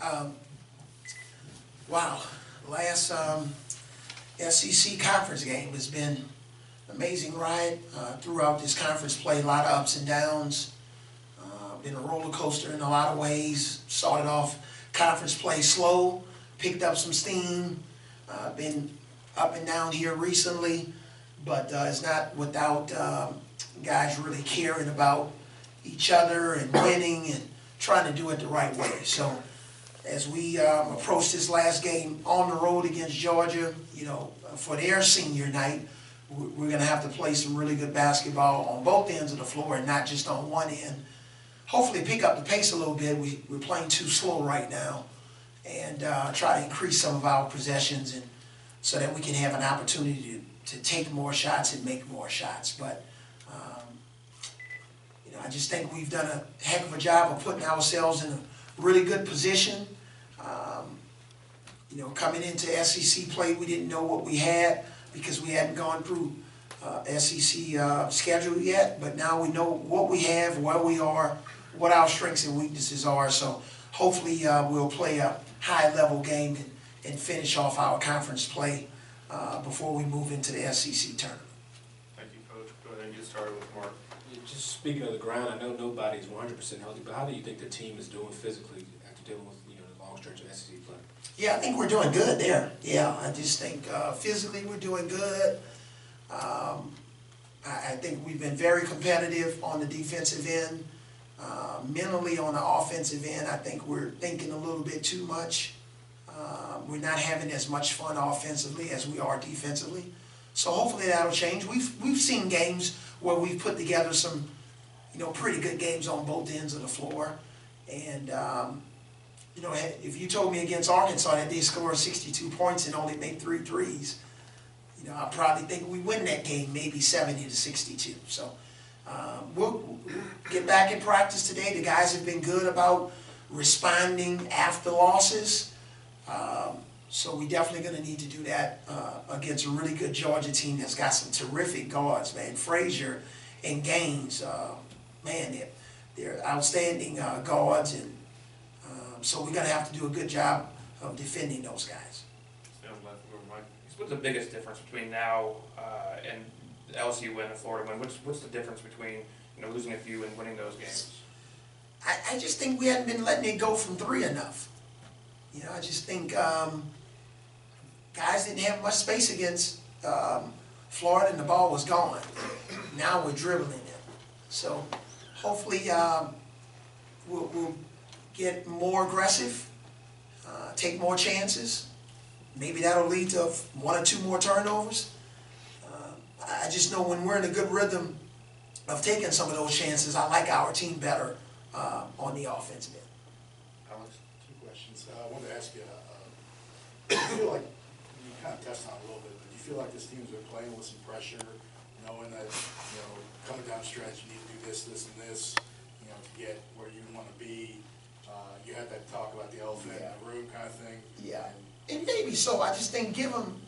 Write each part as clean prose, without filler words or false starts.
Um, wow, last SEC conference game has been an amazing ride throughout this conference play. A lot of ups and downs. Been a roller coaster in a lot of ways. Started off conference play slow, picked up some steam. Been up and down here recently, but it's not without guys really caring about each other and winning and trying to do it the right way. So as we approach this last game on the road against Georgia, you know, for their senior night, we're going to have to play some really good basketball on both ends of the floor and not just on one end. Hopefully pick up the pace a little bit. We're playing too slow right now, and try to increase some of our possessions, and so that we can have an opportunity to take more shots and make more shots. But you know, I just think we've done a heck of a job of putting ourselves in a really good position. You know, coming into SEC play, we didn't know what we had because we hadn't gone through SEC schedule yet, but now we know what we have, where we are, what our strengths and weaknesses are. So hopefully we'll play a high-level game and finish off our conference play before we move into the SEC tournament. Thank you, Coach. Go ahead and get started with Mark. Just speaking of the ground, I know nobody's 100% healthy, but how do you think the team is doing physically after dealing with, you know, the long stretch of SEC play? Yeah, I think we're doing good there. Yeah, I just think physically we're doing good. I think we've been very competitive on the defensive end. Mentally on the offensive end, I think we're thinking a little bit too much. We're not having as much fun offensively as we are defensively. So hopefully that'll change. We've seen games where we've put together some, you know, pretty good games on both ends of the floor. And you know, if you told me against Arkansas that they scored 62 points and only made 3 threes, you know, I probably think we win that game maybe 70-62. So we'll get back in practice today. The guys have been good about responding after losses. So we definitely going to need to do that against a really good Georgia team that's got some terrific guards, man. Frazier and Gaines, man, they're outstanding guards, and so we're going to have to do a good job of defending those guys. What's the biggest difference between now and the LSU win and Florida win? What's the difference between, you know, losing a few and winning those games? I just think we hadn't been letting it go from 3 enough. You know, I just think guys didn't have much space against Florida, and the ball was gone. Now we're dribbling it. So hopefully we'll get more aggressive, take more chances. Maybe that'll lead to 1 or 2 more turnovers. I just know when we're in a good rhythm of taking some of those chances, I like our team better on the offensive end. Alex, 2 questions. I wanted to ask you, do you feel like, you kind of touched on it a little bit, but do you feel like this team's been playing with some pressure, knowing that, you know, coming down the stretch, you need to do this, this, and this, you know, to get where you want to be? You had that talk about the elephant in the room kind of thing. Yeah. And maybe so. I just think give them,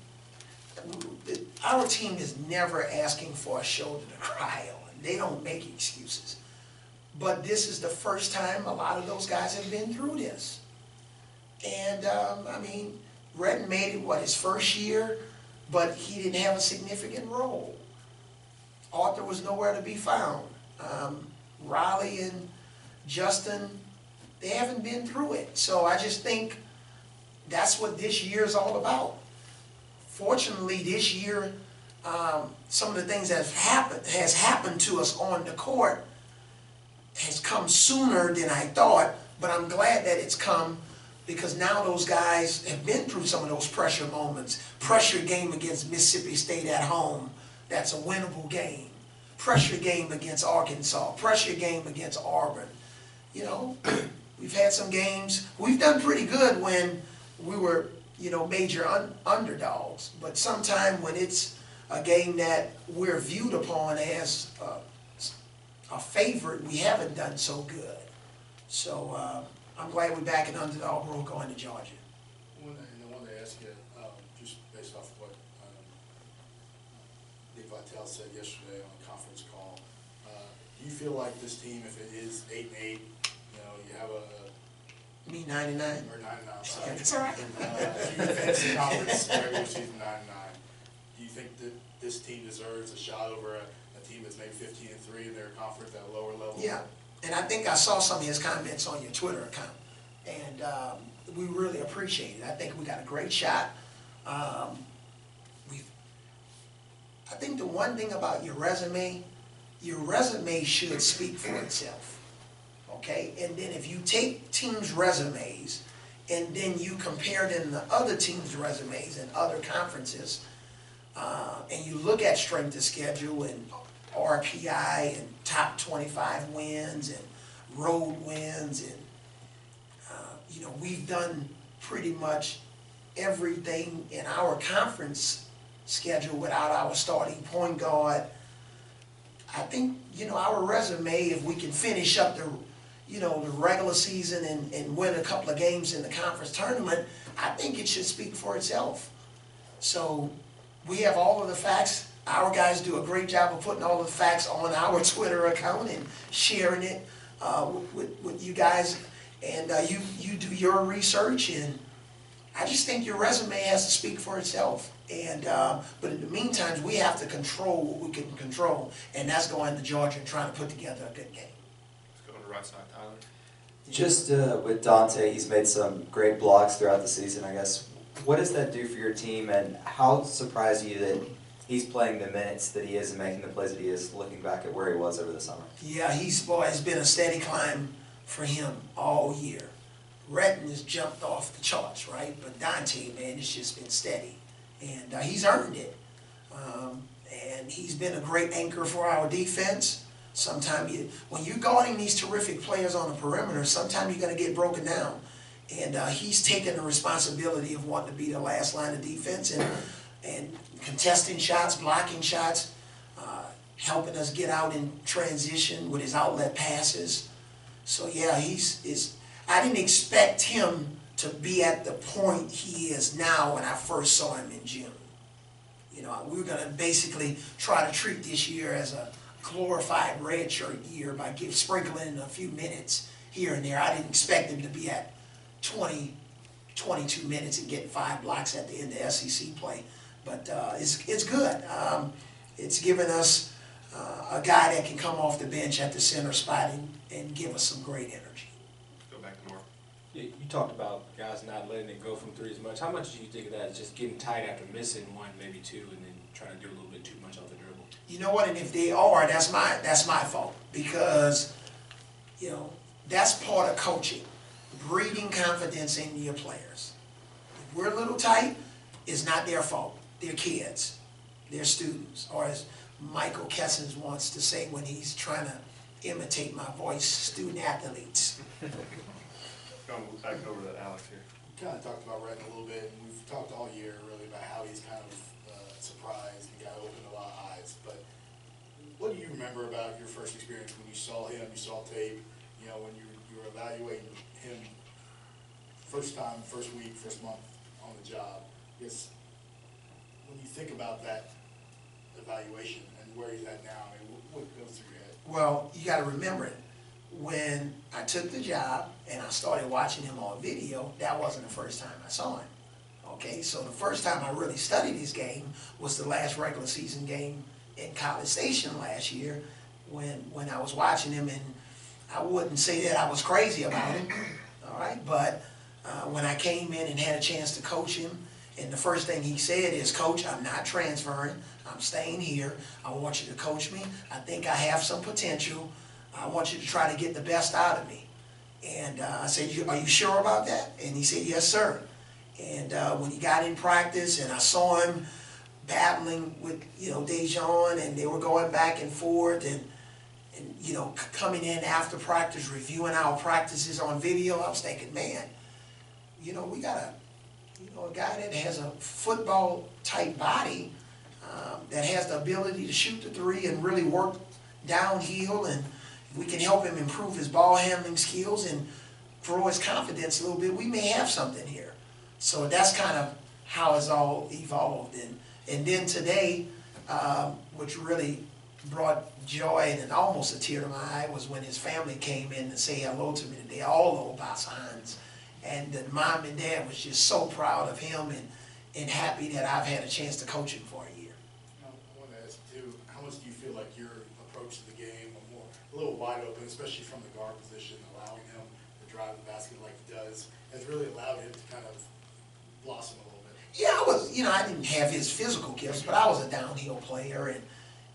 our team is never asking for a shoulder to cry on. They don't make excuses. But this is the first time a lot of those guys have been through this. And, I mean, Redden made it, what, his first year, but he didn't have a significant role. Arthur was nowhere to be found. Riley and Justin, they haven't been through it. So I just think that's what this year is all about. Fortunately, this year, some of the things that has happened to us on the court has come sooner than I thought, but I'm glad that it's come because now those guys have been through some of those pressure moments. Pressure game against Mississippi State at home, that's a winnable game. Pressure game against Arkansas, pressure game against Auburn. You know, we've had some games, we've done pretty good when we were, you know, major underdogs, but sometime when it's a game that we're viewed upon as a favorite, we haven't done so good. So I'm glad we're back in underdog role going to Georgia. And I wanted to ask you, just based off what Nick Vitale said yesterday on a conference call, do you feel like this team, if it is 8-8, you know, you have a Me 99. Or 99, I'm sorry. It's all right. Fantasy conference regular season 99. Do you think that this team deserves a shot over a team that's maybe 15-3 in their conference at a lower level? Yeah, and I think I saw some of his comments on your Twitter account, and we really appreciate it. I think we got a great shot. I think the one thing about your resume should speak for itself, okay? And then if you take teams' resumes and then you compare them to other teams' resumes in other conferences, and you look at strength of schedule and RPI and top 25 wins and road wins, and you know, we've done pretty much everything in our conference schedule without our starting point guard. I think, you know, our resume, if we can finish up the, you know, the regular season and win a couple of games in the conference tournament, I think it should speak for itself. So we have all of the facts. Our guys do a great job of putting all the facts on our Twitter account and sharing it with you guys. And you do your research, and I just think your resume has to speak for itself. And but in the meantime, we have to control what we can control, and that's going to Georgia and trying to put together a good game. Let's go to the right side, Tyler. Just with Dante, he's made some great blocks throughout the season, I guess. What does that do for your team, and how surprised are you that he's playing the minutes that he is and making the plays that he is, looking back at where he was over the summer? Yeah, it's been a steady climb for him all year. Retton has jumped off the charts, right? But Dante, man, it's just been steady. And he's earned it. And he's been a great anchor for our defense. Sometimes when you're guarding these terrific players on the perimeter, sometimes you're going to get broken down. And he's taken the responsibility of wanting to be the last line of defense and contesting shots, blocking shots, helping us get out in transition with his outlet passes. So yeah, I didn't expect him to be at the point he is now when I first saw him in June. You know, we were going to basically try to treat this year as a glorified redshirt year by sprinkling in a few minutes here and there. I didn't expect him to be at 20, 22 minutes and getting 5 blocks at the end of SEC play. But it's good. It's given us a guy that can come off the bench at the center spot and give us some great energy. Go back to Mark. You talked about guys not letting it go from three as much. How much do you think of that is just getting tight after missing one, maybe two, and then trying to do a little bit too much off the dribble? You know what? And if they are, that's my fault, because you know that's part of coaching, breeding confidence in your players. If we're a little tight, it's not their fault. They're kids, they're students, or as Michael Kessens wants to say when he's trying to imitate my voice, student athletes. Going back over to Alex here. We kind of talked about Retton a little bit, and we've talked all year really about how he's kind of surprised and got opened a lot of eyes. But what do you remember about your first experience when you saw him, you saw tape, you know, when you were evaluating him first time, first week, first month on the job? I guess when you think about that evaluation and where he's at now, I mean, what goes through your head? Well, you got to remember it. When I took the job and I started watching him on video, that wasn't the first time I saw him. Okay, so the first time I really studied his game was the last regular season game in College Station last year when I was watching him, and I wouldn't say that I was crazy about him, all right, but when I came in and had a chance to coach him, and the first thing he said is, "Coach, I'm not transferring, I'm staying here. I want you to coach me. I think I have some potential. I want you to try to get the best out of me." And I said, "Are you sure about that?" And he said, "Yes, sir." And when he got in practice and I saw him battling with, you know, Dejon, and they were going back and forth and you know, coming in after practice, reviewing our practices on video, I was thinking, man, you know, we got a guy that has a football-type body that has the ability to shoot the three and really work downhill, and if we can help him improve his ball handling skills and grow his confidence a little bit, we may have something here. So that's kind of how it's all evolved. And then today, which really brought joy and almost a tear to my eye, was when his family came in to say hello to me today. All of Boss Hines And the mom and dad was just so proud of him and happy that I've had a chance to coach him for a year. Now, I want to ask too, how much do you feel like your approach to the game, a little wide open, especially from the guard position, allowing him to drive the basket like he does, has really allowed him to kind of blossom a little bit? Yeah, I didn't have his physical gifts, but I was a downhill player, and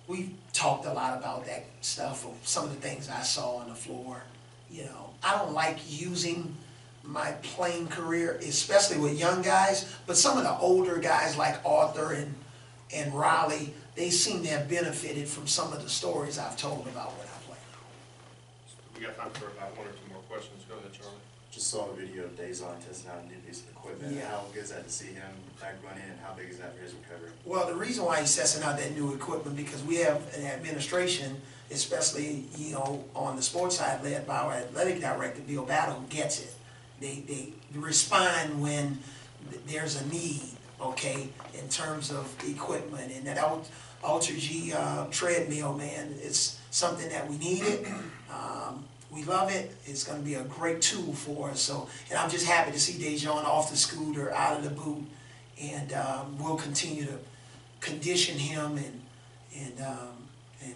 we talked a lot about that stuff, of some of the things I saw on the floor. I don't like using my playing career, especially with young guys, but some of the older guys like Arthur and Riley, they seem to have benefited from some of the stories I've told about when I played. We got time for about one or two more questions. Go ahead, Charlie. Just saw a video of Dazon testing out a new piece of equipment. Yeah. How good is that to see him back running, and how big is that for his recovery? Well, the reason why he's testing out that new equipment, because we have an administration, especially, on the sports side, led by our athletic director, Bill Battle, who gets it. They respond when there's a need, okay, in terms of equipment. And that Ultra G treadmill, man, it's something that we needed. We love it. It's going to be a great tool for us. And I'm just happy to see Dejon off the scooter, out of the boot, and we'll continue to condition him, and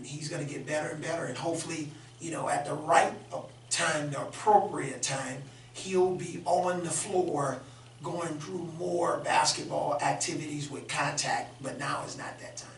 he's going to get better and better. And hopefully, at the right time, the appropriate time, he'll be on the floor going through more basketball activities with contact. But now is not that time.